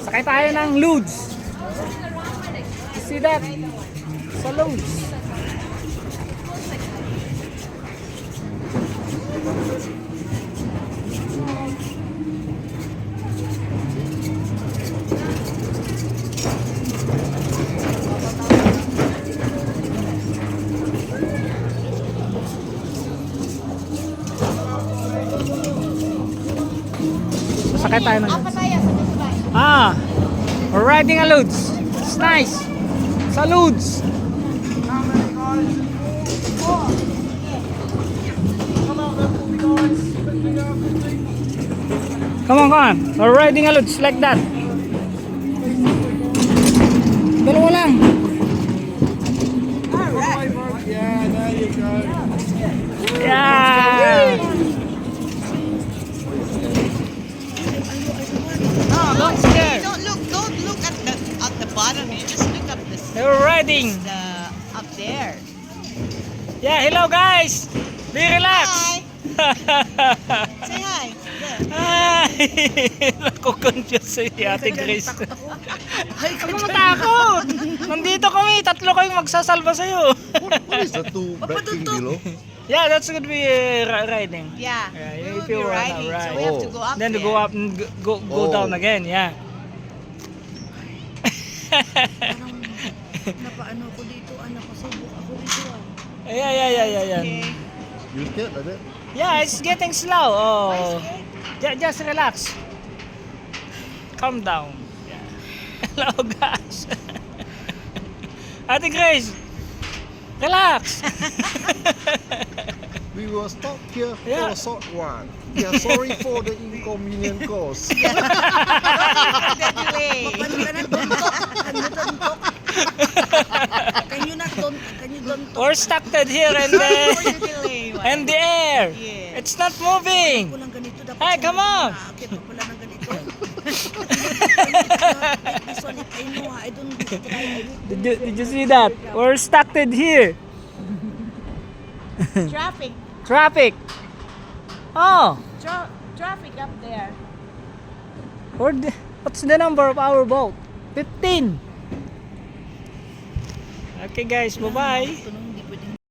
Sakay tayo ng Loads. You see that? Sa Loads. Sakay tayo ng we're riding a Loads. It's nice. Sa Loads. Come on. We're riding a Loads like that. Dalawa lang. Alright. Yeah, there you go. Yeah. Don't scare. Don't look at the bottom. You just look up We're riding. up there. Yeah, hello guys. Be relaxed. Hi. Say hi. Hi. Naku-confuse si Ate Grace. Huwag mo matakot. Nandito kami. Tatlo kayong magsasalba sa'yo. What is the two black thing below? Yeah, that's gonna be riding. Yeah. Yeah, We if will you be wanna riding, ride. so we have to go up Then to there. go up and go Oh. down again. Yeah. Napaano ko dito, anak ko, subok ako dito. Yeah. Okay. You scared like that? Yeah, it's getting slow. Oh. Just relax. Calm down. Yeah. Hello guys. Ate Grace. Relax. We will stop here for Yeah. a short one. We are sorry for the inconvenient cause. The delay. Paano ka na tuntok? Can you don't talk? We're stuck here in For the the delay. in the air. Yeah. It's not moving. Walang ganito. Dapat Hey, come on. Akit pa pala ng ganito. This one, I know, I don't try. Did you see that? We're stuck here. Traffic. Traffic. Oh, Traffic up there. what's the number of our boat? 15. Okay guys, bye-bye. Tunong